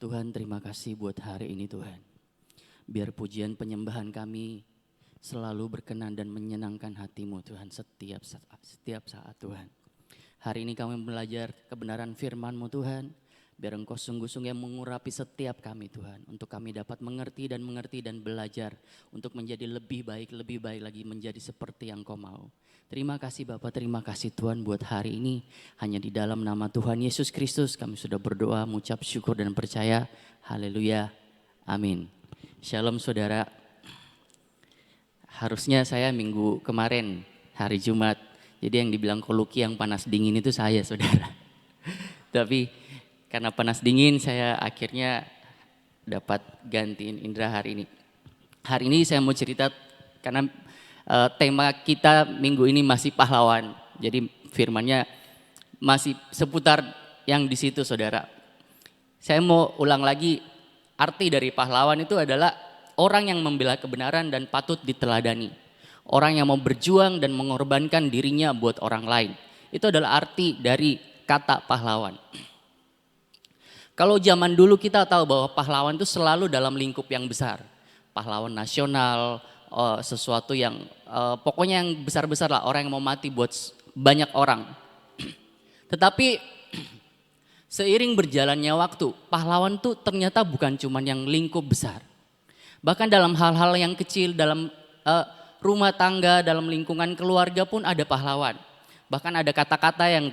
Tuhan, terima kasih buat hari ini Tuhan. Biar pujian penyembahan kami selalu berkenan dan menyenangkan hati-Mu Tuhan setiap saat Tuhan. Hari ini kami belajar kebenaran firman-Mu Tuhan. Biar Engkau sungguh-sungguh yang mengurapi setiap kami Tuhan. Untuk kami dapat mengerti dan belajar. Untuk menjadi lebih baik lagi menjadi seperti yang Kau mau. Terima kasih Bapak, terima kasih Tuhan buat hari ini. Hanya di dalam nama Tuhan Yesus Kristus kami sudah berdoa, mengucap syukur dan percaya. Haleluya, amin. Shalom saudara. Harusnya saya minggu kemarin hari Jumat. Jadi yang dibilang koluki yang panas dingin itu saya saudara. Tapi karena panas dingin saya akhirnya dapat gantiin Indra hari ini. Hari ini saya mau cerita karena tema kita minggu ini masih pahlawan. Jadi firmannya masih seputar yang di situ saudara. Saya mau ulang lagi, arti dari pahlawan itu adalah orang yang membela kebenaran dan patut diteladani. Orang yang mau berjuang dan mengorbankan dirinya buat orang lain. Itu adalah arti dari kata pahlawan. Kalau zaman dulu kita tahu bahwa pahlawan itu selalu dalam lingkup yang besar. Pahlawan nasional, sesuatu yang pokoknya yang besar-besar lah, orang yang mau mati buat banyak orang. Tetapi seiring berjalannya waktu, pahlawan itu ternyata bukan cuma yang lingkup besar. Bahkan dalam hal-hal yang kecil, dalam rumah tangga, dalam lingkungan keluarga pun ada pahlawan. Bahkan ada kata-kata yang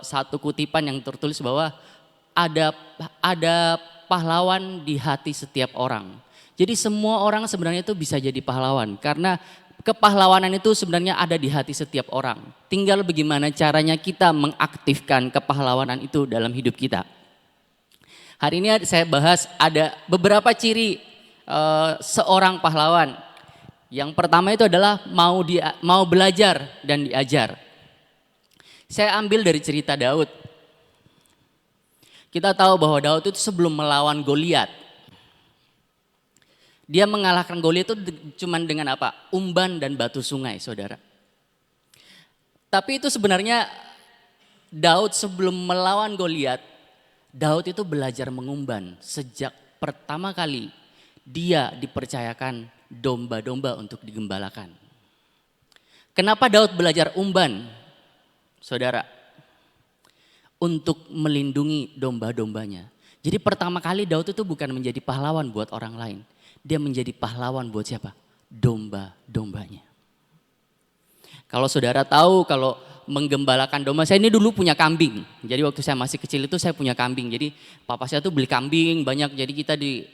satu kutipan yang tertulis bahwa ada pahlawan di hati setiap orang. Jadi semua orang sebenarnya itu bisa jadi pahlawan karena kepahlawanan itu sebenarnya ada di hati setiap orang. Tinggal bagaimana caranya kita mengaktifkan kepahlawanan itu dalam hidup kita. Hari ini saya bahas ada beberapa ciri seorang pahlawan. Yang pertama itu adalah mau belajar dan diajar. Saya ambil dari cerita Daud. Kita tahu bahwa Daud itu sebelum melawan Goliat, dia mengalahkan Goliat itu cuma dengan apa? Umban dan batu sungai, saudara. Tapi itu sebenarnya Daud sebelum melawan Goliat, Daud itu belajar mengumban sejak pertama kali dia dipercayakan domba-domba untuk digembalakan. Kenapa Daud belajar umban, saudara? Untuk melindungi domba-dombanya. Jadi pertama kali Daud itu bukan menjadi pahlawan buat orang lain. Dia menjadi pahlawan buat siapa? Domba-dombanya. Kalau saudara tahu kalau menggembalakan domba, saya ini dulu punya kambing. Jadi waktu saya masih kecil itu saya punya kambing. Jadi papa saya tuh beli kambing banyak. Jadi kita di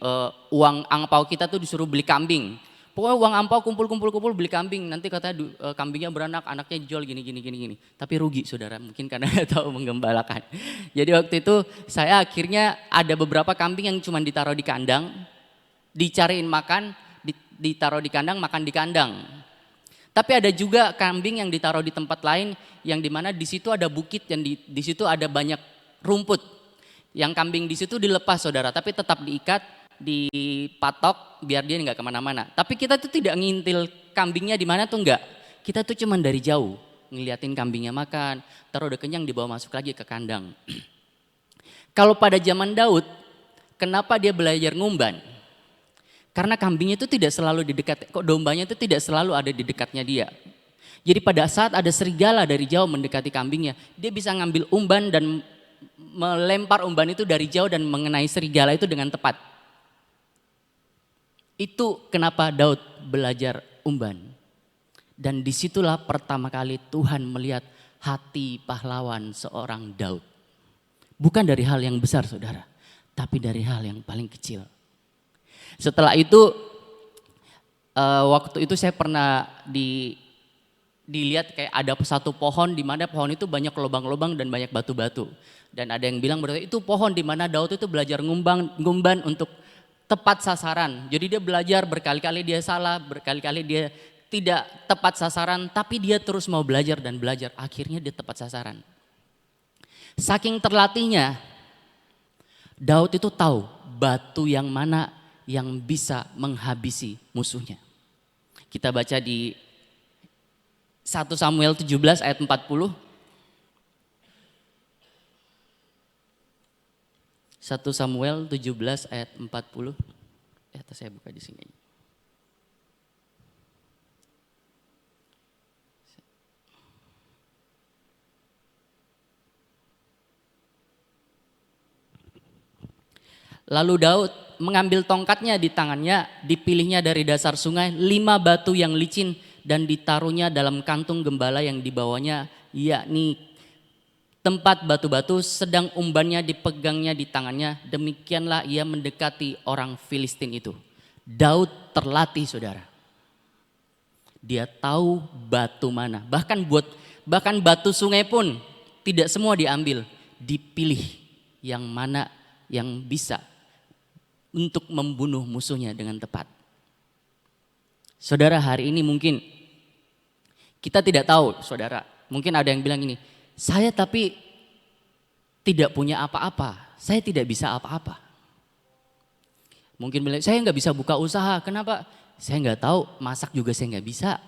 uang angpau kita tuh disuruh beli kambing. Pokoknya uang angpau kumpul beli kambing. Nanti katanya kambingnya beranak, anaknya jual gini. Tapi rugi saudara, mungkin karena tahu menggembalakan. Jadi waktu itu saya akhirnya ada beberapa kambing yang cuma ditaruh di kandang. Dicariin makan, ditaruh di kandang, makan di kandang. Tapi ada juga kambing yang ditaruh di tempat lain yang dimana di situ ada bukit dan di situ ada banyak rumput. Yang kambing di situ dilepas saudara, tapi tetap diikat, dipatok biar dia nggak kemana-mana. Tapi kita tuh tidak ngintil kambingnya di mana tuh enggak. Kita tuh cuman dari jauh ngeliatin kambingnya makan, taruh udah kenyang dibawa masuk lagi ke kandang. Kalau pada zaman Daud, kenapa dia belajar ngumban? Karena kambingnya itu tidak selalu di dekat, dombanya itu tidak selalu ada di dekatnya dia. Jadi pada saat ada serigala dari jauh mendekati kambingnya, dia bisa ngambil umban dan melempar umban itu dari jauh dan mengenai serigala itu dengan tepat. Itu kenapa Daud belajar umban. Dan disitulah pertama kali Tuhan melihat hati pahlawan seorang Daud. Bukan dari hal yang besar saudara, tapi dari hal yang paling kecil. Setelah itu waktu itu saya pernah dilihat kayak ada satu pohon di mana pohon itu banyak lubang-lubang dan banyak batu-batu. Dan ada yang bilang berarti itu pohon di mana Daud itu belajar ngumban untuk tepat sasaran. Jadi dia belajar berkali-kali dia salah, berkali-kali dia tidak tepat sasaran, tapi dia terus mau belajar dan belajar. Akhirnya dia tepat sasaran. Saking terlatihnya, Daud itu tahu batu yang mana yang bisa menghabisi musuhnya. Kita baca di 1 Samuel 17 ayat 40. 1 Samuel 17 ayat 40. Atau saya buka di sini. Lalu Daud mengambil tongkatnya di tangannya, dipilihnya dari dasar sungai 5 batu yang licin dan ditaruhnya dalam kantung gembala yang dibawanya, yakni tempat batu-batu, sedang umbannya dipegangnya di tangannya. Demikianlah ia mendekati orang Filistin itu. Daud terlatih, saudara. Dia tahu batu mana. Bahkan batu sungai pun tidak semua diambil, dipilih yang mana yang bisa untuk membunuh musuhnya dengan tepat. Saudara, hari ini mungkin kita tidak tahu, saudara. Mungkin ada yang bilang ini, saya tapi tidak punya apa-apa, saya tidak bisa apa-apa. Mungkin bilang, saya nggak bisa buka usaha, kenapa? Saya nggak tahu, masak juga saya nggak bisa.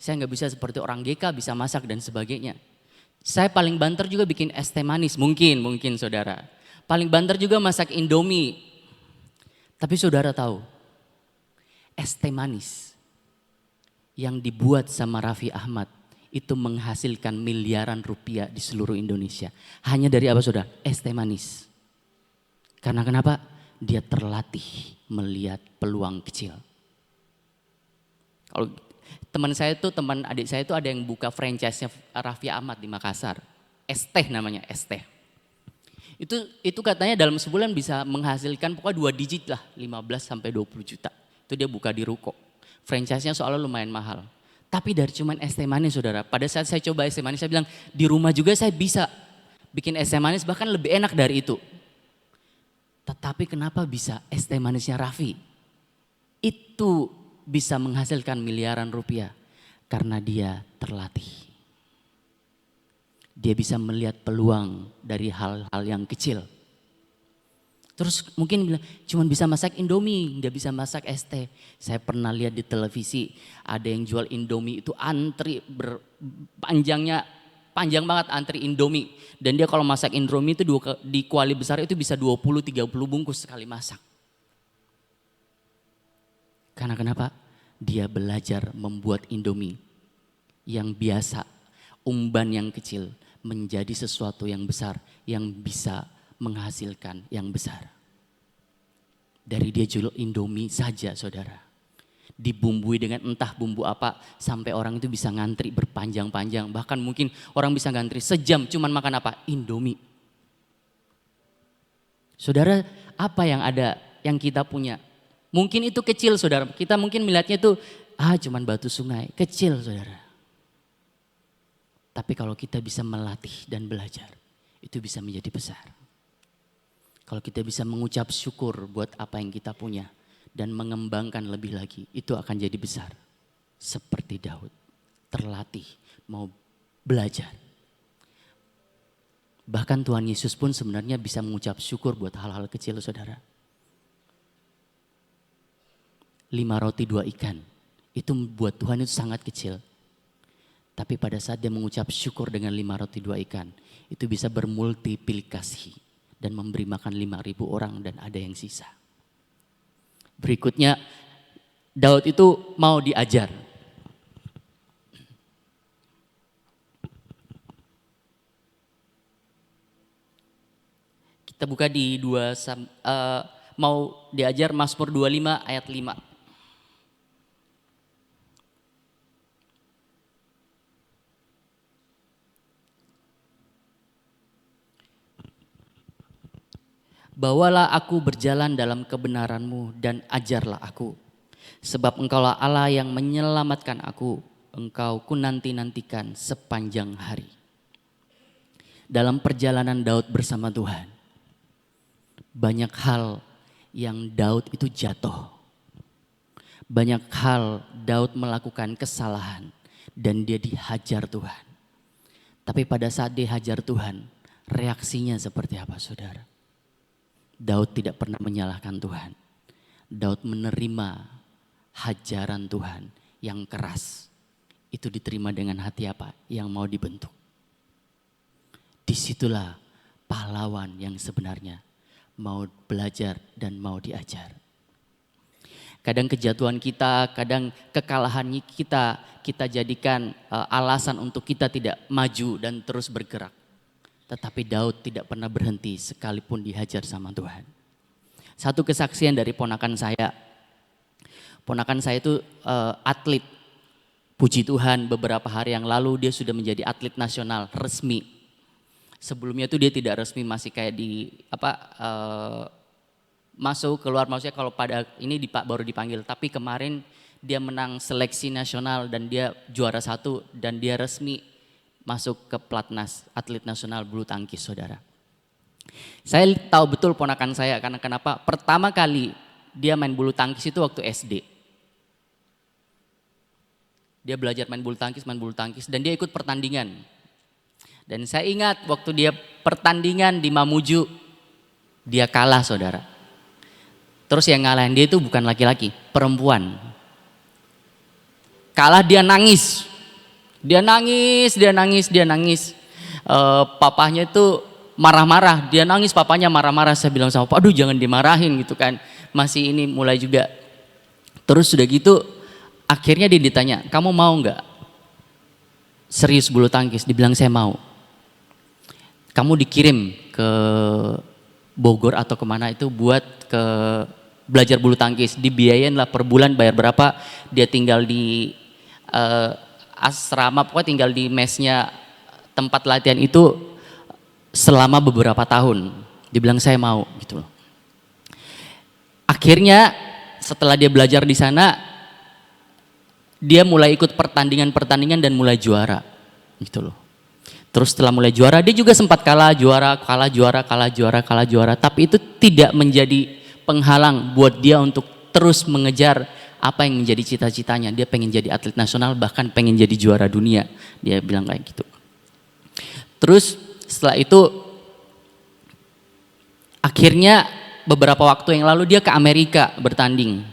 Saya nggak bisa seperti orang GK bisa masak dan sebagainya. Saya paling banter juga bikin es teh manis, mungkin saudara. Paling banter juga masak Indomie. Tapi saudara tahu, es teh manis yang dibuat sama Raffi Ahmad itu menghasilkan miliaran rupiah di seluruh Indonesia. Hanya dari apa, saudara? Es teh manis. Karena kenapa? Dia terlatih melihat peluang kecil. Kalau teman adik saya itu ada yang buka franchise-nya Raffi Ahmad di Makassar. Es teh namanya, es teh. Itu katanya dalam sebulan bisa menghasilkan pokoknya 2 digit lah, 15 sampai 20 juta. Itu dia buka di ruko. Franchise-nya soalnya lumayan mahal. Tapi dari cuman es teh manis, saudara. Pada saat saya coba es teh manis, saya bilang di rumah juga saya bisa bikin es teh manis, bahkan lebih enak dari itu. Tetapi kenapa bisa es teh manisnya Raffi itu bisa menghasilkan miliaran rupiah? Karena dia terlatih. Dia bisa melihat peluang dari hal-hal yang kecil. Terus mungkin bilang, cuman bisa masak Indomie, nggak bisa masak es teh. Saya pernah lihat di televisi, ada yang jual Indomie itu antri panjang banget antri Indomie. Dan dia kalau masak Indomie itu di kuali besar itu bisa 20-30 bungkus sekali masak. Karena kenapa? Dia belajar membuat Indomie yang biasa, umban yang kecil, menjadi sesuatu yang besar, yang bisa menghasilkan yang besar. Dari dia jual Indomie saja, saudara. Dibumbui dengan entah bumbu apa, sampai orang itu bisa ngantri berpanjang-panjang. Bahkan mungkin orang bisa ngantri sejam cuman makan apa? Indomie. Saudara, apa yang ada, yang kita punya? Mungkin itu kecil, saudara. Kita mungkin melihatnya itu, cuman batu sungai. Kecil, saudara. Tapi kalau kita bisa melatih dan belajar, itu bisa menjadi besar. Kalau kita bisa mengucap syukur buat apa yang kita punya dan mengembangkan lebih lagi, itu akan jadi besar. Seperti Daud, terlatih, mau belajar. Bahkan Tuhan Yesus pun sebenarnya bisa mengucap syukur buat hal-hal kecil, saudara. 5 roti 2 ikan, itu buat Tuhan itu sangat kecil. Tapi pada saat dia mengucap syukur dengan 5 roti 2 ikan, itu bisa bermultiplikasi dan memberi makan 5.000 orang dan ada yang sisa. Berikutnya, Daud itu mau diajar. Kita buka di mau diajar Mazmur 25 ayat 5. Bawalah aku berjalan dalam kebenaran-Mu dan ajarlah aku. Sebab Engkaulah Allah yang menyelamatkan aku. Engkau ku nanti-nantikan sepanjang hari. Dalam perjalanan Daud bersama Tuhan, banyak hal yang Daud itu jatuh. Banyak hal Daud melakukan kesalahan dan dia dihajar Tuhan. Tapi pada saat dihajar Tuhan, reaksinya seperti apa, saudara? Daud tidak pernah menyalahkan Tuhan. Daud menerima hajaran Tuhan yang keras. Itu diterima dengan hati apa? Yang mau dibentuk. Disitulah pahlawan yang sebenarnya mau belajar dan mau diajar. Kadang kejatuhan kita, kadang kekalahan kita jadikan alasan untuk kita tidak maju dan terus bergerak. Tetapi Daud tidak pernah berhenti sekalipun dihajar sama Tuhan. Satu kesaksian dari ponakan saya. Ponakan saya itu atlet. Puji Tuhan beberapa hari yang lalu dia sudah menjadi atlet nasional resmi. Sebelumnya itu dia tidak resmi, masih kayak di masuk keluar, maksudnya kalau pada ini baru dipanggil. Tapi kemarin dia menang seleksi nasional dan dia juara 1 dan dia resmi masuk ke Platnas atlet nasional bulu tangkis, saudara. Saya tahu betul ponakan saya karena kenapa? Pertama kali dia main bulu tangkis itu waktu SD. Dia belajar main bulu tangkis dan dia ikut pertandingan. Dan saya ingat waktu dia pertandingan di Mamuju, dia kalah, saudara. Terus yang ngalahin dia itu bukan laki-laki, perempuan. Kalah, dia nangis. Dia nangis. Papahnya itu marah-marah, dia nangis, papanya marah-marah. Saya bilang sama, aduh jangan dimarahin gitu kan. Masih ini mulai juga. Terus sudah gitu, akhirnya dia ditanya, kamu mau nggak serius bulu tangkis? Dibilang saya mau. Kamu dikirim ke Bogor atau kemana itu buat ke belajar bulu tangkis. Dibiayain lah per bulan, bayar berapa. Dia tinggal di asrama, pokoknya tinggal di mesnya tempat latihan itu selama beberapa tahun. Dibilang saya mau gitu loh. Akhirnya setelah dia belajar di sana, dia mulai ikut pertandingan dan mulai juara gitu loh. Terus setelah mulai juara, dia juga sempat kalah juara, tapi itu tidak menjadi penghalang buat dia untuk terus mengejar apa yang menjadi cita-citanya. Dia pengen jadi atlet nasional, bahkan pengen jadi juara dunia. Dia bilang kayak gitu. Terus setelah itu akhirnya beberapa waktu yang lalu dia ke Amerika bertanding.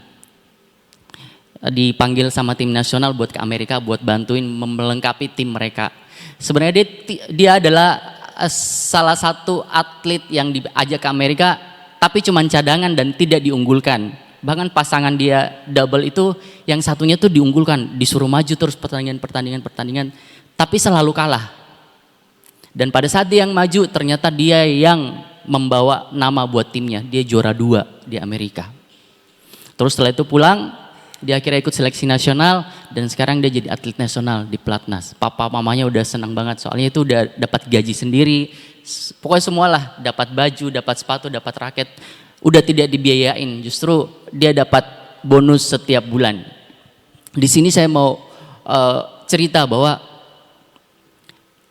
Dipanggil sama tim nasional buat ke Amerika buat bantuin melengkapi tim mereka. Sebenarnya dia adalah salah satu atlet yang diajak ke Amerika tapi cuma cadangan dan tidak diunggulkan. Bahkan pasangan dia double itu yang satunya tuh diunggulkan, disuruh maju terus pertandingan tapi selalu kalah. Dan pada saat dia yang maju ternyata dia yang membawa nama buat timnya. Dia juara 2 di Amerika. Terus setelah itu pulang, dia akhirnya ikut seleksi nasional dan sekarang dia jadi atlet nasional di Platnas. Papa mamanya udah senang banget soalnya itu udah dapat gaji sendiri. Pokoknya semualah, dapat baju, dapat sepatu, dapat raket. Udah tidak dibiayain, justru dia dapat bonus setiap bulan. Di sini saya mau cerita bahwa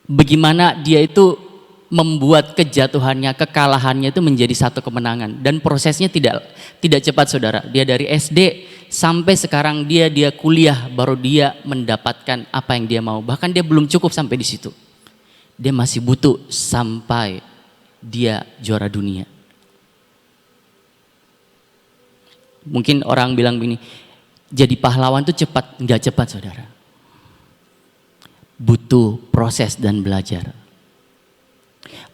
bagaimana dia itu membuat kejatuhannya, kekalahannya itu menjadi satu kemenangan. Dan prosesnya tidak cepat, saudara. Dia dari SD sampai sekarang dia kuliah, baru dia mendapatkan apa yang dia mau. Bahkan dia belum cukup sampai di situ. Dia masih butuh sampai dia juara dunia. Mungkin orang bilang begini, jadi pahlawan itu cepat. Enggak cepat, saudara. Butuh proses dan belajar.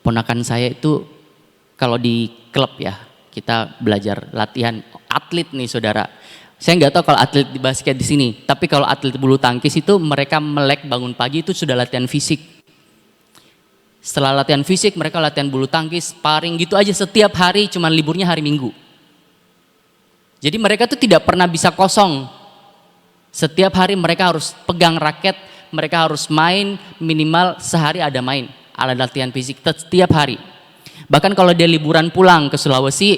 Ponakan saya itu kalau di klub ya, kita belajar latihan atlet nih, saudara. Saya nggak tahu kalau atlet di basket di sini, tapi kalau atlet bulu tangkis itu mereka melek bangun pagi itu sudah latihan fisik. Setelah latihan fisik mereka latihan bulu tangkis, sparring gitu aja setiap hari, cuman liburnya hari Minggu. Jadi mereka tuh tidak pernah bisa kosong. Setiap hari mereka harus pegang raket, mereka harus main minimal sehari ada main. Alat latihan fisik setiap hari. Bahkan kalau dia liburan pulang ke Sulawesi,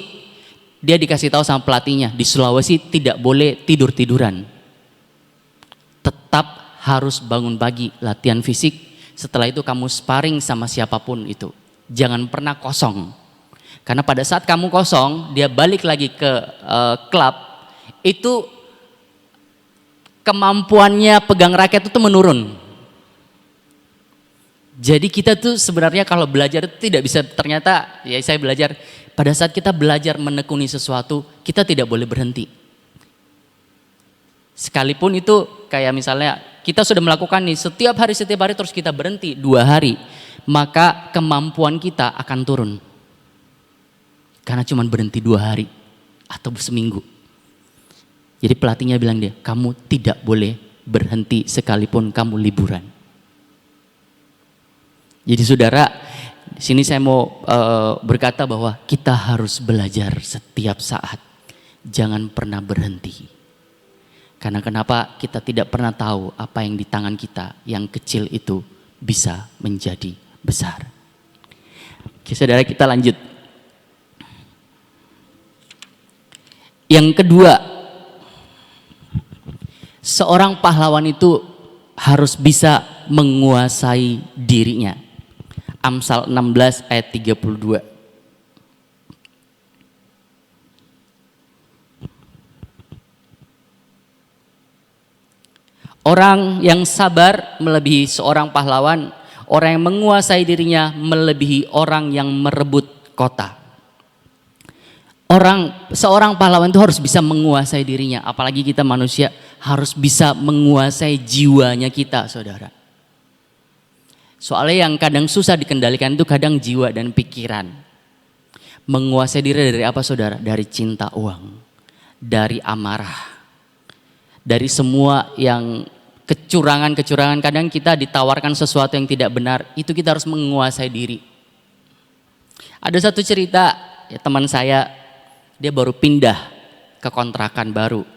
dia dikasih tahu sama pelatihnya, di Sulawesi tidak boleh tidur-tiduran. Tetap harus bangun pagi, latihan fisik. Setelah itu kamu sparring sama siapapun itu. Jangan pernah kosong. Karena pada saat kamu kosong, dia balik lagi ke klub, itu kemampuannya pegang raket itu menurun. Jadi kita tuh sebenarnya kalau belajar itu tidak bisa, ternyata ya saya belajar pada saat kita belajar menekuni sesuatu, kita tidak boleh berhenti. Sekalipun itu kayak misalnya kita sudah melakukan nih setiap hari terus kita berhenti 2 hari, maka kemampuan kita akan turun. karena cuma berhenti 2 hari atau seminggu. Jadi pelatihnya bilang dia, kamu tidak boleh berhenti sekalipun kamu liburan. Jadi saudara, di sini saya mau berkata bahwa kita harus belajar setiap saat. Jangan pernah berhenti. Karena kenapa? Kita tidak pernah tahu apa yang di tangan kita yang kecil itu bisa menjadi besar. Oke, saudara, kita lanjut. Yang kedua, seorang pahlawan itu harus bisa menguasai dirinya. Amsal 16 ayat 32. Orang yang sabar melebihi seorang pahlawan, orang yang menguasai dirinya melebihi orang yang merebut kota. Seorang pahlawan itu harus bisa menguasai dirinya, apalagi kita manusia harus bisa menguasai jiwanya kita, saudara. Soalnya yang kadang susah dikendalikan itu kadang jiwa dan pikiran. Menguasai diri dari apa, saudara? Dari cinta uang, dari amarah, dari semua yang kecurangan-kecurangan. Kadang kita ditawarkan sesuatu yang tidak benar, itu kita harus menguasai diri. Ada satu cerita, ya, teman saya, dia baru pindah ke kontrakan baru.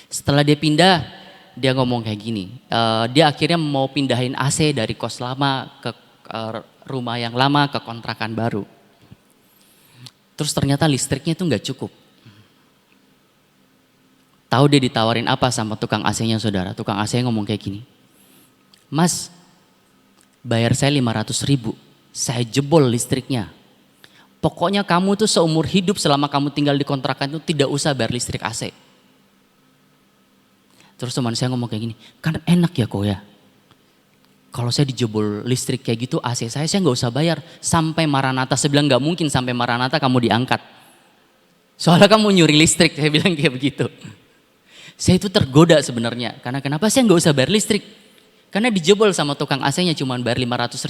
Setelah dia pindah, dia ngomong kayak gini, dia akhirnya mau pindahin AC dari kos lama ke rumah yang lama ke kontrakan baru. Terus ternyata listriknya itu nggak cukup. Tahu dia ditawarin apa sama tukang AC-nya, saudara? Tukang AC ngomong kayak gini, Mas, bayar saya 500.000, saya jebol listriknya. Pokoknya kamu tuh seumur hidup selama kamu tinggal di kontrakan itu tidak usah bayar listrik AC. Terus teman saya ngomong kayak gini, kan enak ya kok ya. Kalau saya dijebol listrik kayak gitu AC saya nggak usah bayar. Sampai Maranatha, saya bilang nggak mungkin sampai Maranatha kamu diangkat. Soalnya kamu nyuri listrik, saya bilang kayak begitu. Saya itu tergoda sebenarnya, karena kenapa saya nggak usah bayar listrik? Karena dijebol sama tukang AC-nya cuma bayar 500.000,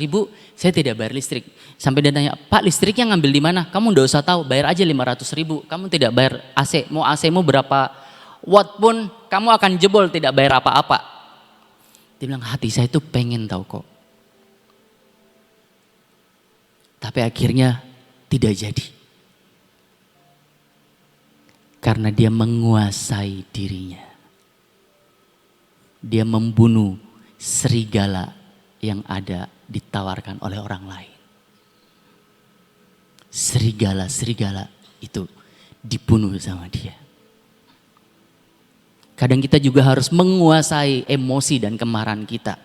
saya tidak bayar listrik. Sampai dia tanya, Pak, listriknya ngambil di mana? Kamu nggak usah tahu, bayar aja 500.000. Kamu tidak bayar AC, mau AC-mu berapa watt pun kamu akan jebol, tidak bayar apa-apa. Dia bilang, hati saya itu pengen tahu kok. Tapi akhirnya tidak jadi. Karena dia menguasai dirinya. Dia membunuh serigala yang ada ditawarkan oleh orang lain. Serigala itu dibunuh sama dia. Kadang kita juga harus menguasai emosi dan kemarahan kita.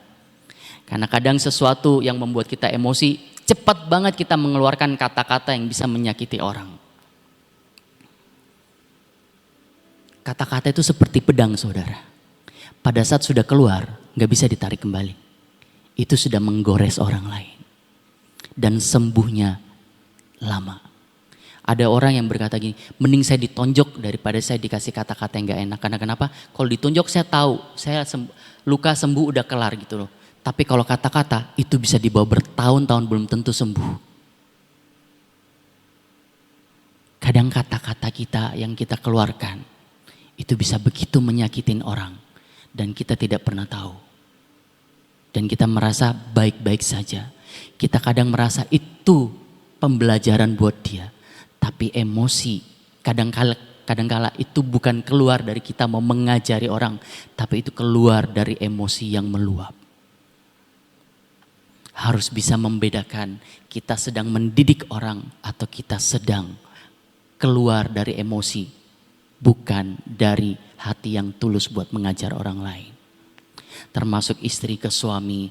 Karena kadang sesuatu yang membuat kita emosi, cepat banget kita mengeluarkan kata-kata yang bisa menyakiti orang. Kata-kata itu seperti pedang, saudara. Pada saat sudah keluar, gak bisa ditarik kembali. Itu sudah menggores orang lain. Dan sembuhnya lama. Ada orang yang berkata gini, mending saya ditonjok daripada saya dikasih kata-kata yang gak enak. Karena kenapa? Kalau ditonjok saya tahu, luka sembuh udah kelar gitu loh. Tapi kalau kata-kata itu bisa dibawa bertahun-tahun belum tentu sembuh. Kadang kata-kata kita yang kita keluarkan, itu bisa begitu menyakitin orang. Dan kita tidak pernah tahu. Dan kita merasa baik-baik saja. Kita kadang merasa itu pembelajaran buat dia. Tapi emosi kadang-kala itu bukan keluar dari kita mau mengajari orang. Tapi itu keluar dari emosi yang meluap. Harus bisa membedakan kita sedang mendidik orang atau kita sedang keluar dari emosi. Bukan dari hati yang tulus buat mengajar orang lain. Termasuk istri ke suami,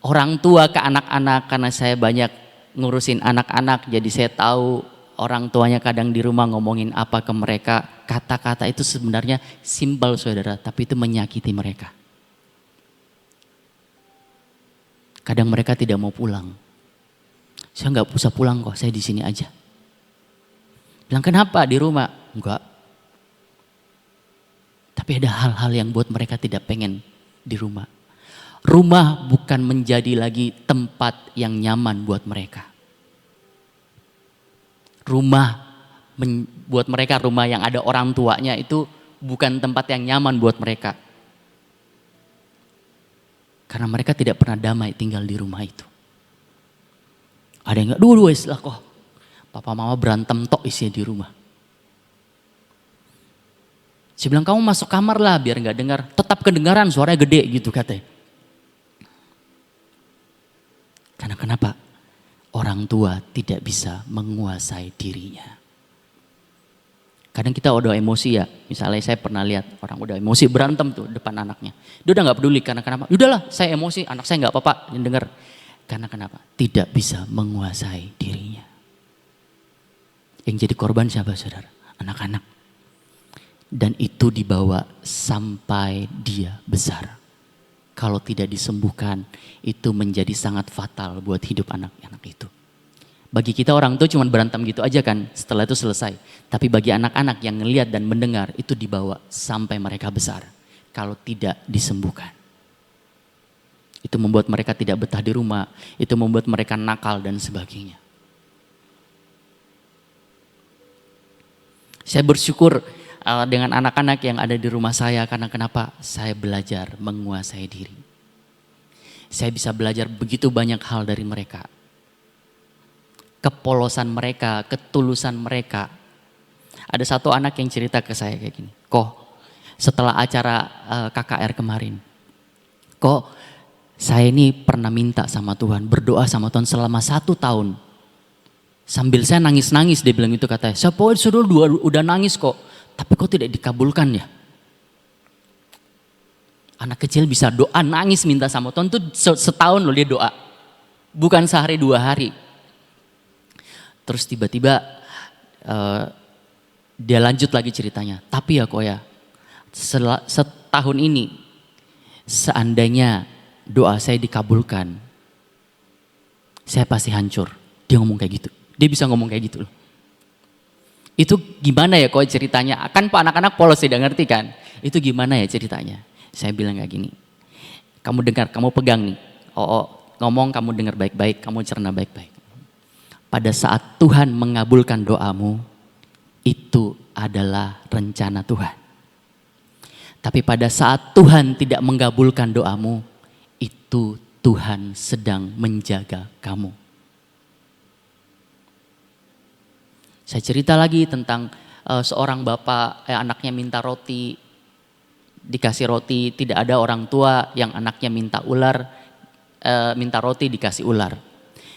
orang tua ke anak-anak, karena saya banyak ngurusin anak-anak, jadi saya tahu orang tuanya kadang di rumah ngomongin apa ke mereka. Kata-kata itu sebenarnya simpel, saudara, tapi itu menyakiti mereka. Kadang mereka tidak mau pulang. Saya nggak usah pulang kok, saya di sini aja. Bilang, kenapa di rumah? Enggak. Tapi ada hal-hal yang buat mereka tidak pengen di rumah. Rumah bukan menjadi lagi tempat yang nyaman buat mereka. Buat mereka rumah yang ada orang tuanya itu bukan tempat yang nyaman buat mereka. Karena mereka tidak pernah damai tinggal di rumah itu. Ada yang dua istilah kok. Papa mama berantem tok isinya di rumah. Saya bilang kamu masuk kamar lah biar gak dengar. Tetap kedengaran suaranya gede gitu katanya. Karena kenapa? Orang tua tidak bisa menguasai dirinya. Kadang kita udah emosi ya. Misalnya saya pernah lihat orang udah emosi berantem tuh depan anaknya. Dia udah gak peduli karena kenapa? Udahlah saya emosi, anak saya gak apa-apa yang denger. Karena kenapa? Tidak bisa menguasai dirinya. Yang jadi korban siapa saudara? Anak-anak. Dan itu dibawa sampai dia besar. Kalau tidak disembuhkan, itu menjadi sangat fatal buat hidup anak-anak itu. Bagi kita orang tua cuma berantem gitu aja kan, setelah itu selesai. Tapi bagi anak-anak yang ngelihat dan mendengar, itu dibawa sampai mereka besar. Kalau tidak disembuhkan. Itu membuat mereka tidak betah di rumah, itu membuat mereka nakal dan sebagainya. Saya bersyukur dengan anak-anak yang ada di rumah saya karena kenapa? Saya belajar menguasai diri. Saya bisa belajar begitu banyak hal dari mereka. Kepolosan mereka, ketulusan mereka. Ada satu anak yang cerita ke saya kayak gini. Kok setelah acara KKR kemarin. Kok saya ini pernah minta sama Tuhan, berdoa sama Tuhan selama 1 tahun. Sambil saya nangis-nangis dia bilang itu katanya. Saya sudah udah nangis kok. Tapi kok tidak dikabulkan ya? Anak kecil bisa doa nangis minta sama Tuhan tuh setahun loh dia doa. Bukan sehari 2 hari. Terus tiba-tiba dia lanjut lagi ceritanya. Tapi ya kok ya setahun ini seandainya doa saya dikabulkan. Saya pasti hancur. Dia ngomong kayak gitu. Dia bisa ngomong kayak gitu loh. Itu gimana ya kok ceritanya? Kan anak-anak polos tidak ngerti kan? Itu gimana ya ceritanya? Saya bilang kayak gini. Kamu dengar, kamu pegang nih. Ngomong kamu dengar baik-baik, kamu cerna baik-baik. Pada saat Tuhan mengabulkan doamu, itu adalah rencana Tuhan. Tapi pada saat Tuhan tidak mengabulkan doamu, itu Tuhan sedang menjaga kamu. Saya cerita lagi tentang seorang bapak anaknya minta roti, dikasih roti, tidak ada orang tua yang anaknya minta minta roti dikasih ular.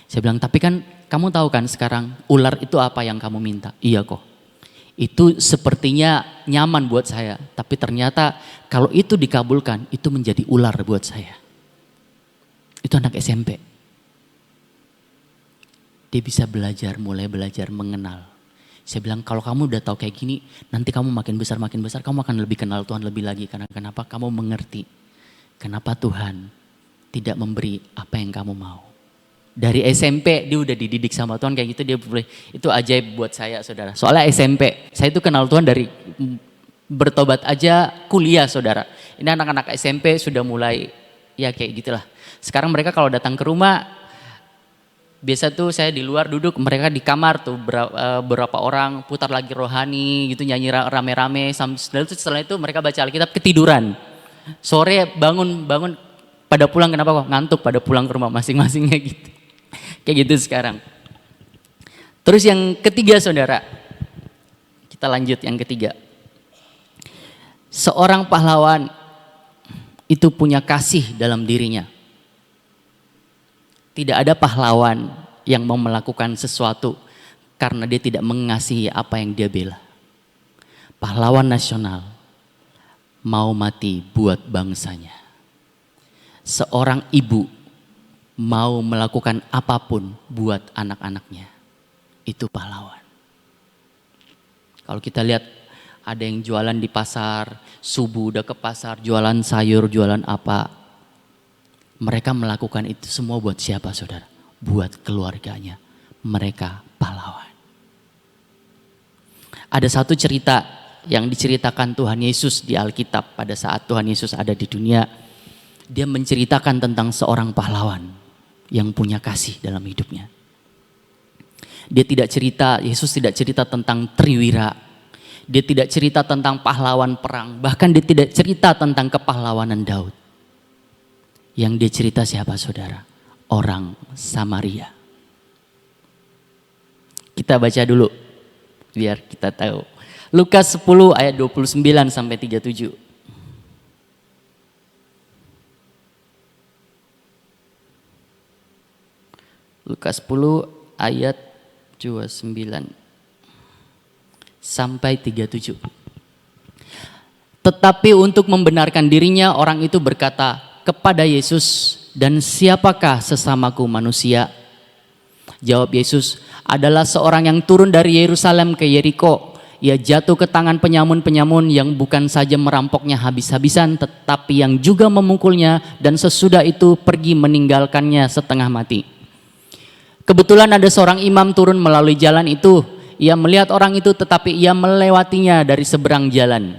Saya bilang, tapi kan kamu tahu kan sekarang ular itu apa yang kamu minta? Iya kok. Itu sepertinya nyaman buat saya, tapi ternyata kalau itu dikabulkan, itu menjadi ular buat saya. Itu anak SMP. Dia bisa mulai belajar mengenal. Saya bilang kalau kamu udah tahu kayak gini, nanti kamu makin besar, kamu akan lebih kenal Tuhan lebih lagi. Karena kenapa? Kamu mengerti kenapa Tuhan tidak memberi apa yang kamu mau. Dari SMP dia udah dididik sama Tuhan kayak gitu, dia boleh. Itu ajaib buat saya saudara. Soalnya SMP, saya itu kenal Tuhan dari bertobat aja kuliah saudara. Ini anak-anak SMP sudah mulai ya kayak gitulah. Sekarang mereka kalau datang ke rumah, biasa tuh saya di luar duduk, mereka di kamar tuh berapa orang putar lagi rohani gitu, nyanyi rame-rame. Setelah itu mereka baca Alkitab ketiduran. Sore bangun pada pulang, kenapa kok? Ngantuk pada pulang ke rumah masing-masingnya gitu. Kayak gitu sekarang. Terus yang ketiga saudara, kita lanjut yang ketiga. Seorang pahlawan itu punya kasih dalam dirinya. Tidak ada pahlawan yang mau melakukan sesuatu karena dia tidak mengasihi apa yang dia bela. Pahlawan nasional mau mati buat bangsanya. Seorang ibu mau melakukan apapun buat anak-anaknya. Itu pahlawan. Kalau kita lihat ada yang jualan di pasar, subuh udah ke pasar, jualan sayur, jualan apa. Mereka melakukan itu semua buat siapa saudara? Buat keluarganya. Mereka pahlawan. Ada satu cerita yang diceritakan Tuhan Yesus di Alkitab pada saat Tuhan Yesus ada di dunia. Dia menceritakan tentang seorang pahlawan yang punya kasih dalam hidupnya. Dia tidak cerita, Yesus tidak cerita tentang triwira. Dia tidak cerita tentang pahlawan perang. Bahkan dia tidak cerita tentang kepahlawanan Daud. Yang dia cerita siapa saudara? Orang Samaria. Kita baca dulu biar kita tahu. Lukas 10 ayat 29 sampai 37. Lukas 10 ayat 29 sampai 37. Tetapi untuk membenarkan dirinya orang itu berkata kepada Yesus, "Dan siapakah sesamaku manusia?" Jawab Yesus, "Adalah seorang yang turun dari Yerusalem ke Yeriko. Ia jatuh ke tangan penyamun-penyamun yang bukan saja merampoknya habis-habisan, tetapi yang juga memukulnya, dan sesudah itu pergi meninggalkannya setengah mati. Kebetulan ada seorang imam turun melalui jalan itu. Ia melihat orang itu, tetapi ia melewatinya dari seberang jalan.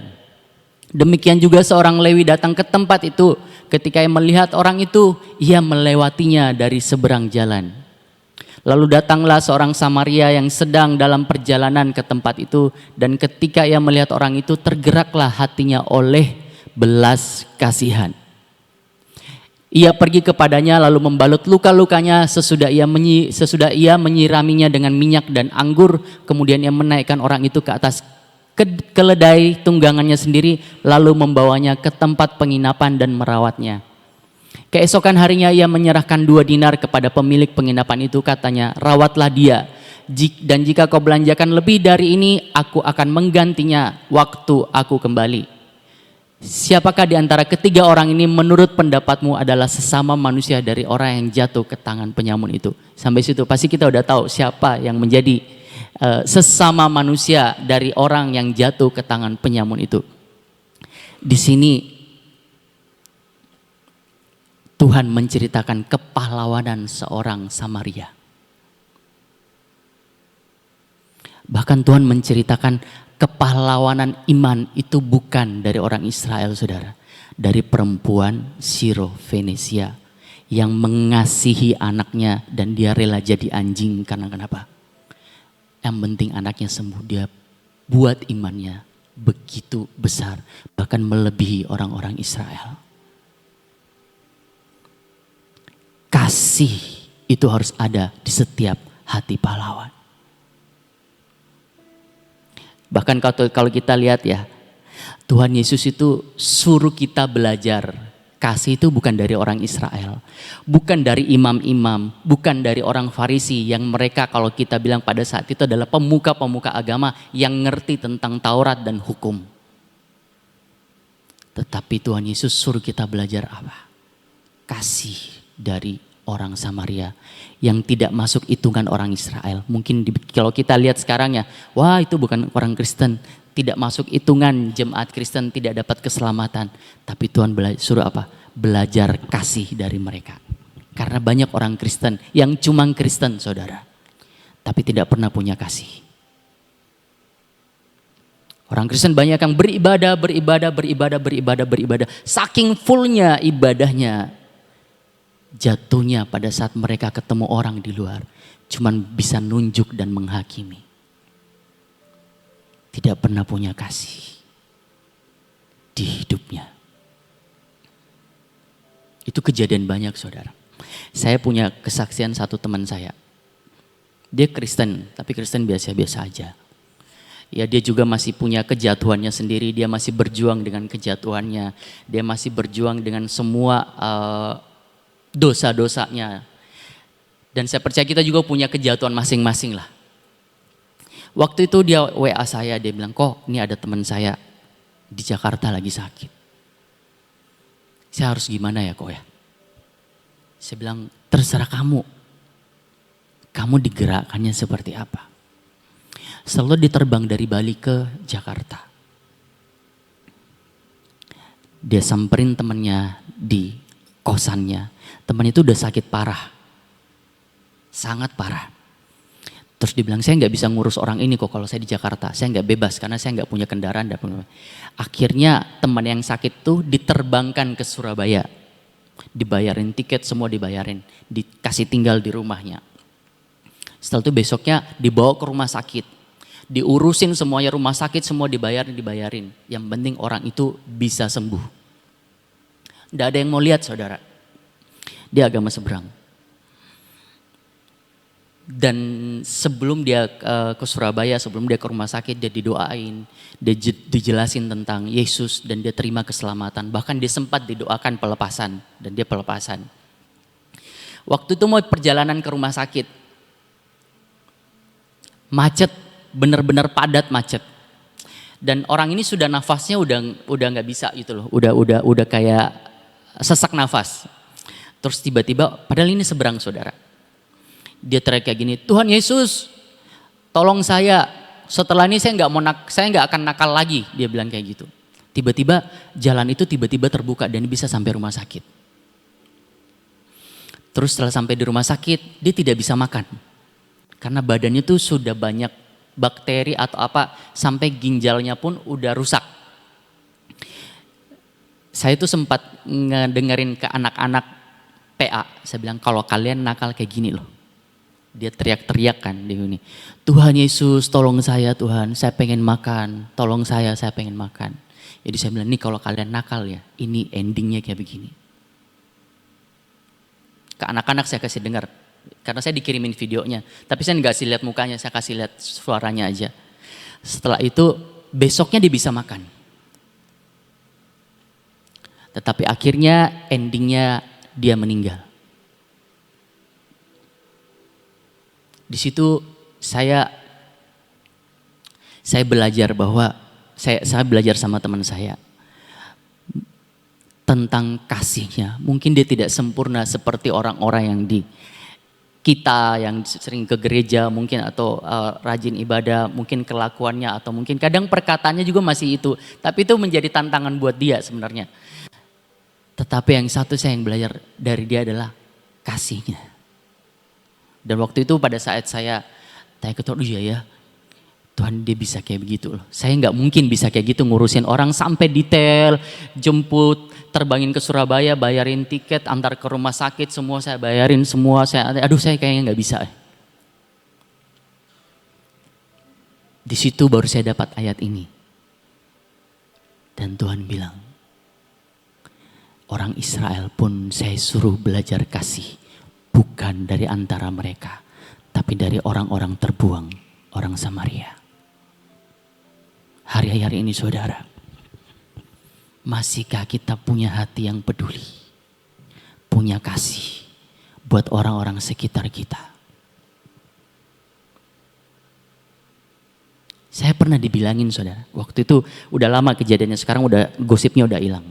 Demikian juga seorang Lewi datang ke tempat itu. Ketika ia melihat orang itu, ia melewatinya dari seberang jalan. Lalu datanglah seorang Samaria yang sedang dalam perjalanan ke tempat itu, dan ketika ia melihat orang itu, tergeraklah hatinya oleh belas kasihan. Ia pergi kepadanya lalu membalut luka-lukanya, sesudah ia menyiraminya dengan minyak dan anggur. Kemudian ia menaikkan orang itu ke atas keledai tunggangannya sendiri, lalu membawanya ke tempat penginapan dan merawatnya. Keesokan harinya ia menyerahkan 2 dinar kepada pemilik penginapan itu, katanya, "Rawatlah dia, dan jika kau belanjakan lebih dari ini, aku akan menggantinya waktu aku kembali." Siapakah di antara ketiga orang ini menurut pendapatmu adalah sesama manusia dari orang yang jatuh ke tangan penyamun itu? Sampai situ pasti kita udah tahu siapa yang menjadi sesama manusia dari orang yang jatuh ke tangan penyamun itu. Di sini Tuhan menceritakan kepahlawanan seorang Samaria. Bahkan Tuhan menceritakan kepahlawanan iman itu bukan dari orang Israel, saudara. Dari perempuan Siro-Fenesia yang mengasihi anaknya dan dia rela jadi anjing karena kenapa? Yang penting anaknya sembuh, dia buat imannya begitu besar, bahkan melebihi orang-orang Israel. Kasih itu harus ada di setiap hati pahlawan. Bahkan kalau kita lihat ya, Tuhan Yesus itu suruh kita belajar. Kasih itu bukan dari orang Israel, bukan dari imam-imam, bukan dari orang Farisi yang mereka kalau kita bilang pada saat itu adalah pemuka-pemuka agama yang ngerti tentang Taurat dan hukum. Tetapi Tuhan Yesus suruh kita belajar apa? Kasih dari orang Samaria yang tidak masuk hitungan orang Israel. Mungkin kalau kita lihat sekarang ya, wah itu bukan orang Kristen, tidak masuk hitungan jemaat Kristen, tidak dapat keselamatan. Tapi Tuhan suruh apa? Belajar kasih dari mereka. Karena banyak orang Kristen yang cuma Kristen, saudara, tapi tidak pernah punya kasih. Orang Kristen banyak yang beribadah. Saking fullnya ibadahnya, jatuhnya pada saat mereka ketemu orang di luar, cuman bisa nunjuk dan menghakimi. Tidak pernah punya kasih di hidupnya. Itu kejadian banyak, saudara. Saya punya kesaksian satu teman saya. Dia Kristen, tapi Kristen biasa-biasa aja. Ya, dia juga masih punya kejatuhannya sendiri, dia masih berjuang dengan kejatuhannya, dia masih berjuang dengan semua dosa-dosanya. Dan saya percaya kita juga punya kejatuhan masing-masing lah. Waktu itu dia WA saya, dia bilang, "Kok ini ada teman saya di Jakarta lagi sakit. Saya harus gimana ya kok ya?" Saya bilang, "Terserah kamu. Kamu digerakkannya seperti apa?" Selalu diterbang dari Bali ke Jakarta. Dia samperin temannya di kosannya. Teman itu udah sakit parah. Sangat parah. Terus dia bilang, "Saya gak bisa ngurus orang ini kok kalau saya di Jakarta. Saya gak bebas karena saya gak punya kendaraan." Akhirnya teman yang sakit tuh diterbangkan ke Surabaya. Dibayarin tiket, semua dibayarin. Dikasih tinggal di rumahnya. Setelah itu besoknya dibawa ke rumah sakit. Diurusin semuanya, rumah sakit semua dibayarin. Yang penting orang itu bisa sembuh. Tidak ada yang mau lihat saudara. Dia agama seberang. Dan sebelum dia ke Surabaya, sebelum dia ke rumah sakit, dia didoain. Dia dijelasin tentang Yesus dan dia terima keselamatan. Bahkan dia sempat didoakan pelepasan dan dia pelepasan. Waktu itu mau perjalanan ke rumah sakit. Macet, benar-benar padat macet. Dan orang ini sudah nafasnya udah nggak bisa gitu loh. Udah kayak sesak nafas. Terus tiba-tiba, padahal ini seberang saudara. Dia teriak kayak gini, Tuhan Yesus, tolong saya. Setelah ini saya nggak akan nakal lagi. Dia bilang kayak gitu. Tiba-tiba jalan itu tiba-tiba terbuka dan bisa sampai rumah sakit. Terus setelah sampai di rumah sakit, dia tidak bisa makan. Karena badannya tuh sudah banyak bakteri atau apa, sampai ginjalnya pun udah rusak. Saya tuh sempat ngedengerin ke anak-anak PA, saya bilang kalau kalian nakal kayak gini loh. Dia teriak-teriak kan di sini. Tuhan Yesus tolong saya Tuhan, saya pengen makan. Tolong saya pengen makan. Jadi saya bilang, nih kalau kalian nakal ya, ini endingnya kayak begini. Ke anak-anak saya kasih dengar. Karena saya dikirimin videonya. Tapi saya nggak kasih lihat mukanya, saya kasih lihat suaranya aja. Setelah itu besoknya dia bisa makan. Tetapi akhirnya endingnya dia meninggal. Di situ saya belajar bahwa saya belajar sama teman saya tentang kasihnya. Mungkin dia tidak sempurna seperti orang-orang yang kita yang sering ke gereja mungkin atau rajin ibadah, mungkin kelakuannya atau mungkin kadang perkataannya juga masih itu. Tapi itu menjadi tantangan buat dia sebenarnya. Tetapi yang satu saya yang belajar dari dia adalah kasihnya. Dan waktu itu pada saat saya tanya ke Tuhan, iya ya Tuhan dia bisa kayak begitu loh. Saya nggak mungkin bisa kayak gitu ngurusin orang sampai detail, jemput, terbangin ke Surabaya, bayarin tiket, antar ke rumah sakit, semua saya bayarin semua. Saya kayaknya nggak bisa. Di situ baru saya dapat ayat ini. Dan Tuhan bilang, orang Israel pun saya suruh belajar kasih. Bukan dari antara mereka, tapi dari orang-orang terbuang, orang Samaria. Hari-hari ini saudara, masihkah kita punya hati yang peduli, punya kasih buat orang-orang sekitar kita? Saya pernah dibilangin saudara, waktu itu udah lama kejadiannya, sekarang udah gosipnya udah hilang.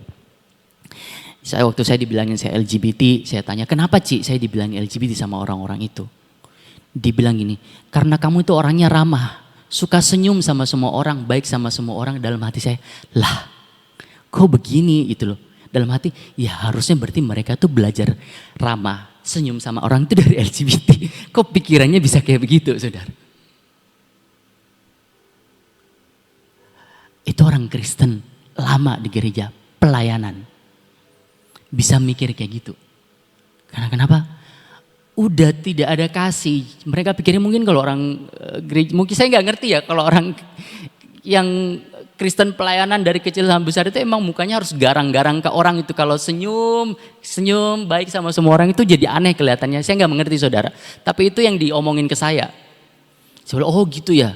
Waktu saya dibilangin saya LGBT, saya tanya kenapa Ci saya dibilangin LGBT sama orang-orang itu. Dibilang gini, karena kamu itu orangnya ramah, suka senyum sama semua orang, baik sama semua orang. Dalam hati saya, lah kok begini gitu loh. Dalam hati, ya harusnya berarti mereka tuh belajar ramah, senyum sama orang itu dari LGBT. Kok pikirannya bisa kayak begitu saudara. Itu orang Kristen lama di gereja, pelayanan. Bisa mikir kayak gitu. Karena kenapa? Udah tidak ada kasih. Mereka pikirnya mungkin kalau orang gereja, mungkin saya nggak ngerti ya kalau orang yang Kristen pelayanan dari kecil sampai besar itu emang mukanya harus garang-garang ke orang itu. Kalau senyum baik sama semua orang itu jadi aneh kelihatannya. Saya nggak mengerti saudara. Tapi itu yang diomongin ke saya. Saya bilang, oh gitu ya.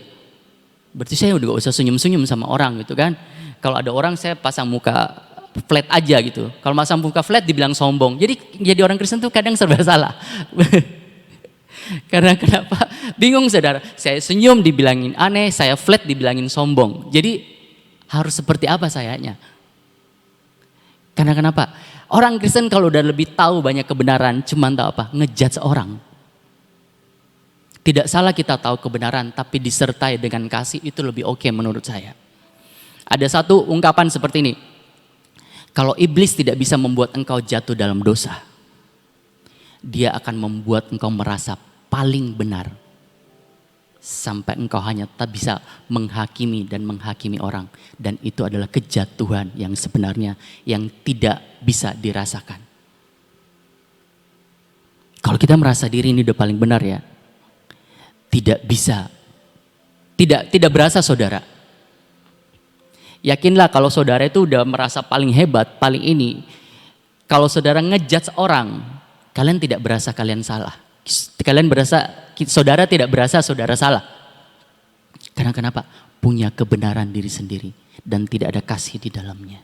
Berarti saya udah gak usah senyum-senyum sama orang gitu kan. Kalau ada orang saya pasang muka flat aja gitu. Kalau pasang muka flat dibilang sombong. Jadi orang Kristen tuh kadang serba salah. Karena kenapa? Bingung saudara. Saya senyum dibilangin aneh, saya flat dibilangin sombong. Jadi harus seperti apa sayanya? Karena kenapa? Orang Kristen kalau udah lebih tahu banyak kebenaran, cuman tahu apa? Ngejudge orang. Tidak salah kita tahu kebenaran, tapi disertai dengan kasih itu lebih oke menurut saya. Ada satu ungkapan seperti ini. Kalau iblis tidak bisa membuat engkau jatuh dalam dosa, dia akan membuat engkau merasa paling benar. Sampai engkau hanya tak bisa menghakimi dan menghakimi orang. Dan itu adalah kejatuhan yang sebenarnya yang tidak bisa dirasakan. Kalau kita merasa diri ini udah paling benar ya, tidak bisa. Tidak berasa saudara. Yakinlah kalau saudara itu udah merasa paling hebat, paling ini. Kalau saudara ngejudge orang, kalian tidak berasa kalian salah. Saudara tidak berasa saudara salah. Karena kenapa? Punya kebenaran diri sendiri dan tidak ada kasih di dalamnya.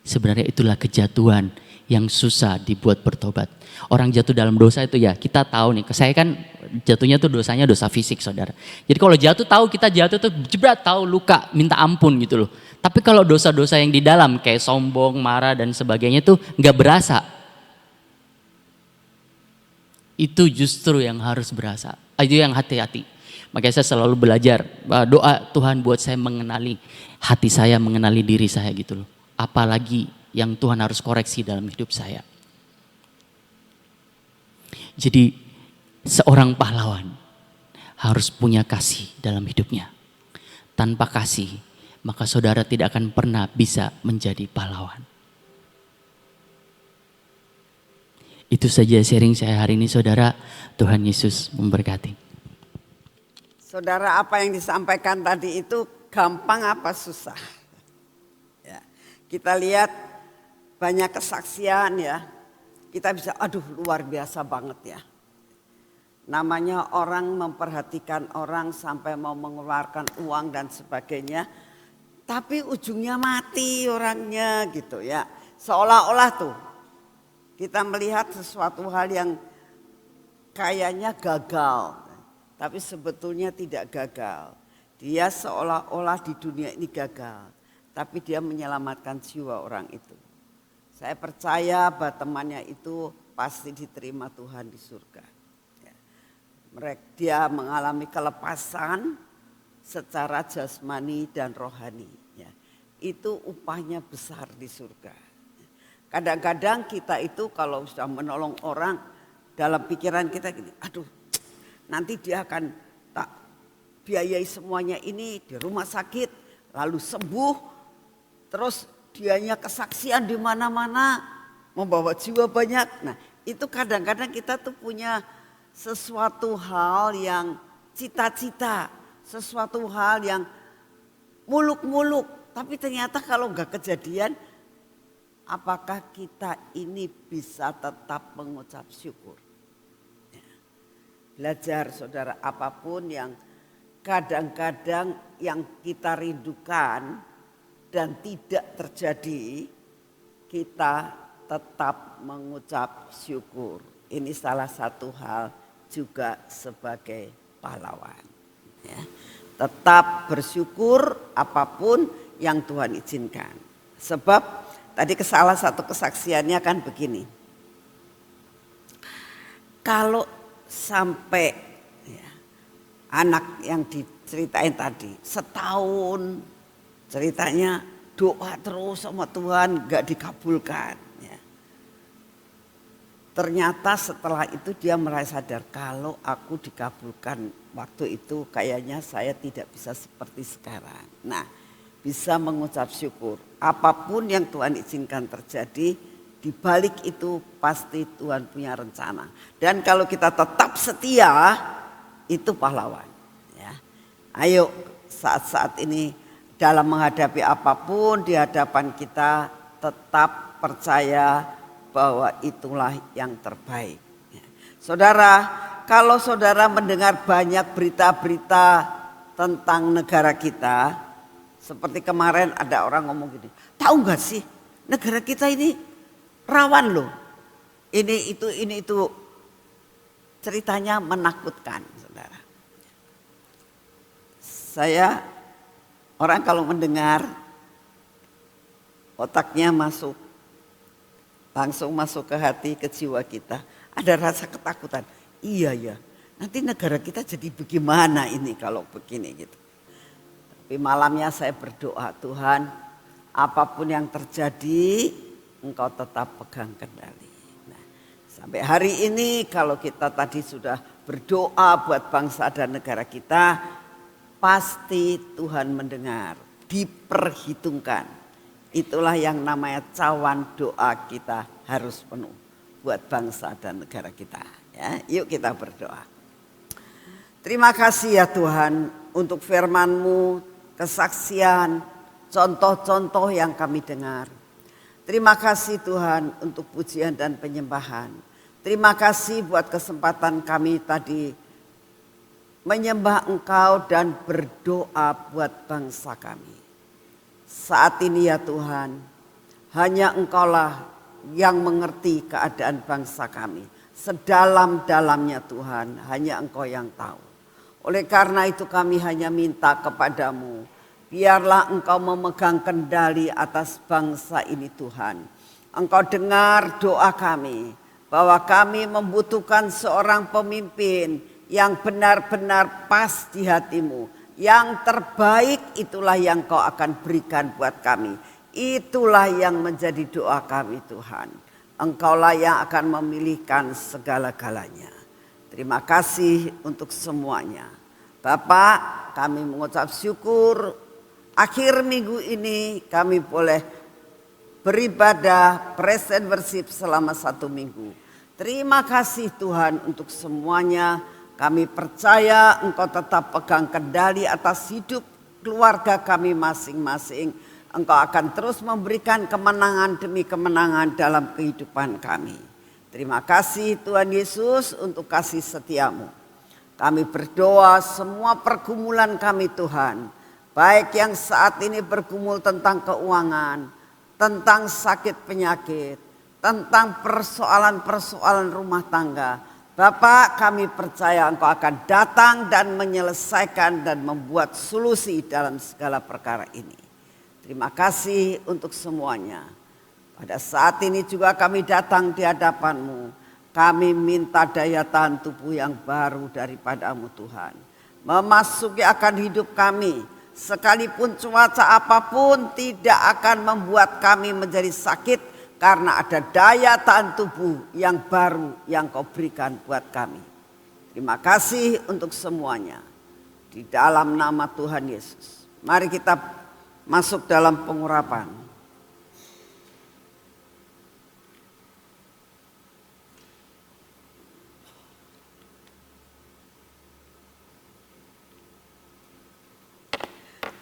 Sebenarnya itulah kejatuhan yang susah dibuat bertobat. Orang jatuh dalam dosa itu ya kita tahu nih. Saya kan jatuhnya tuh dosanya dosa fisik saudara. Jadi kalau jatuh tahu kita jatuh tuh jebret, tahu luka, minta ampun gitu loh. Tapi kalau dosa-dosa yang di dalam kayak sombong, marah dan sebagainya tuh nggak berasa. Itu justru yang harus berasa. Itu yang hati-hati. Makanya saya selalu belajar doa Tuhan buat saya mengenali hati saya, mengenali diri saya gitu loh. Apalagi yang Tuhan harus koreksi dalam hidup saya. Jadi seorang pahlawan harus punya kasih dalam hidupnya. Tanpa kasih, maka saudara tidak akan pernah bisa menjadi pahlawan. Itu saja sharing saya hari ini saudara. Tuhan Yesus memberkati. Saudara, apa yang disampaikan tadi itu gampang apa susah? Ya, kita lihat banyak kesaksian ya. Kita bisa, aduh luar biasa banget ya. Namanya orang memperhatikan orang sampai mau mengeluarkan uang dan sebagainya. Tapi ujungnya mati orangnya gitu ya. Seolah-olah tuh kita melihat sesuatu hal yang kayaknya gagal. Tapi sebetulnya tidak gagal. Dia seolah-olah di dunia ini gagal. Tapi dia menyelamatkan jiwa orang itu. Saya percaya bahwa temannya itu pasti diterima Tuhan di surga. Dia mengalami kelepasan secara jasmani dan rohani. Itu upahnya besar di surga. Kadang-kadang kita itu kalau sudah menolong orang, dalam pikiran kita gini, aduh nanti dia akan tak biayai semuanya ini di rumah sakit, lalu sembuh, terus dianya kesaksian di mana-mana, membawa jiwa banyak. Nah itu kadang-kadang kita tuh punya sesuatu hal yang cita-cita, sesuatu hal yang muluk-muluk. Tapi ternyata kalau nggak kejadian, apakah kita ini bisa tetap mengucap syukur? Belajar saudara, apapun yang kadang-kadang yang kita rindukan dan tidak terjadi, kita tetap mengucap syukur. Ini salah satu hal juga sebagai pahlawan. Ya. Tetap bersyukur apapun yang Tuhan izinkan. Sebab tadi salah satu kesaksiannya kan begini. Kalau sampai ya, anak yang diceritain tadi setahun ceritanya doa terus sama Tuhan gak dikabulkan. Ya. Ternyata setelah itu dia merasa sadar kalau aku dikabulkan waktu itu kayaknya saya tidak bisa seperti sekarang. Nah bisa mengucap syukur apapun yang Tuhan izinkan terjadi. Di balik itu pasti Tuhan punya rencana. Dan kalau kita tetap setia, itu pahlawan. Ya. Ayo saat-saat ini dalam menghadapi apapun di hadapan kita, tetap percaya bahwa itulah yang terbaik. Ya. Saudara, kalau saudara mendengar banyak berita-berita tentang negara kita, seperti kemarin ada orang ngomong gini, tahu gak sih negara kita ini rawan loh, ini itu ceritanya menakutkan, saudara. Saya orang kalau mendengar otaknya langsung masuk ke hati, ke jiwa kita, ada rasa ketakutan. Iya ya, nanti negara kita jadi bagaimana ini kalau begini gitu. Tapi malamnya saya berdoa, Tuhan, apapun yang terjadi, Engkau tetap pegang kendali. Nah, sampai hari ini kalau kita tadi sudah berdoa buat bangsa dan negara kita, pasti Tuhan mendengar, diperhitungkan. Itulah yang namanya cawan doa kita harus penuh buat bangsa dan negara kita. Ya, yuk kita berdoa. Terima kasih ya Tuhan untuk firman-Mu, kesaksian, contoh-contoh yang kami dengar. Terima kasih Tuhan untuk pujian dan penyembahan. Terima kasih buat kesempatan kami tadi menyembah Engkau dan berdoa buat bangsa kami. Saat ini ya Tuhan, hanya Engkaulah yang mengerti keadaan bangsa kami. Sedalam-dalamnya Tuhan, hanya Engkau yang tahu. Oleh karena itu kami hanya minta kepadamu, biarlah Engkau memegang kendali atas bangsa ini Tuhan. Engkau dengar doa kami, bahwa kami membutuhkan seorang pemimpin yang benar-benar pas di hati-Mu. Yang terbaik itulah yang Kau akan berikan buat kami. Itulah yang menjadi doa kami Tuhan. Engkaulah yang akan memilihkan segala-galanya. Terima kasih untuk semuanya. Bapak, kami mengucap syukur akhir minggu ini kami boleh beribadah praise and worship selama 1 minggu. Terima kasih Tuhan untuk semuanya. Kami percaya Engkau tetap pegang kendali atas hidup keluarga kami masing-masing. Engkau akan terus memberikan kemenangan demi kemenangan dalam kehidupan kami. Terima kasih Tuhan Yesus untuk kasih setia-Mu. Kami berdoa semua pergumulan kami Tuhan. Baik yang saat ini bergumul tentang keuangan, tentang sakit penyakit, tentang persoalan-persoalan rumah tangga. Bapak, kami percaya Engkau akan datang dan menyelesaikan dan membuat solusi dalam segala perkara ini. Terima kasih untuk semuanya. Pada saat ini juga kami datang di hadapan-Mu. Kami minta daya tahan tubuh yang baru daripada-Mu Tuhan. Memasuki akan hidup kami. Sekalipun cuaca apapun tidak akan membuat kami menjadi sakit. Karena ada daya tahan tubuh yang baru yang Kau berikan buat kami. Terima kasih untuk semuanya. Di dalam nama Tuhan Yesus. Mari kita masuk dalam pengurapan.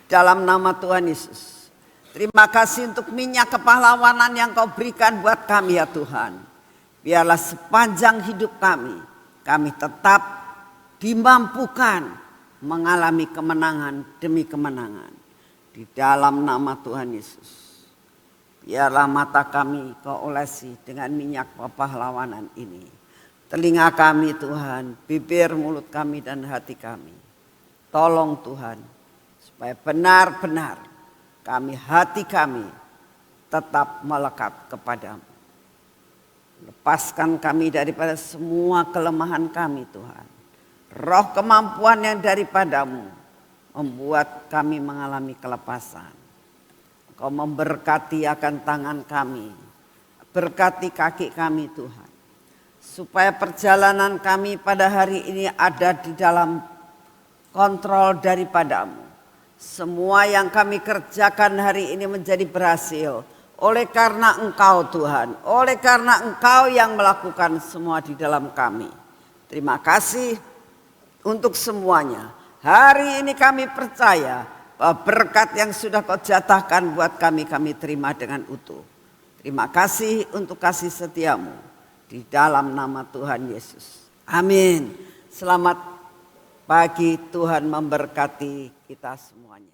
Dalam nama Tuhan Yesus. Terima kasih untuk minyak kepahlawanan yang Kau berikan buat kami ya Tuhan. Biarlah sepanjang hidup kami tetap dimampukan mengalami kemenangan demi kemenangan. Di dalam nama Tuhan Yesus. Biarlah mata kami Kau olesi dengan minyak kepahlawanan ini. Telinga kami Tuhan, bibir, mulut kami dan hati kami. Tolong Tuhan, supaya benar-benar hati kami tetap melekat kepadamu. Lepaskan kami daripada semua kelemahan kami Tuhan. Roh kemampuan yang daripadamu membuat kami mengalami kelepasan. Kau memberkati akan tangan kami. Berkati kaki kami Tuhan. Supaya perjalanan kami pada hari ini ada di dalam kontrol daripadamu. Semua yang kami kerjakan hari ini menjadi berhasil. Oleh karena Engkau Tuhan. Oleh karena Engkau yang melakukan semua di dalam kami. Terima kasih untuk semuanya. Hari ini kami percaya bahwa berkat yang sudah Kau jatahkan buat kami terima dengan utuh. Terima kasih untuk kasih setia-Mu. Di dalam nama Tuhan Yesus. Amin. Selamat pagi, Tuhan memberkati kita semuanya.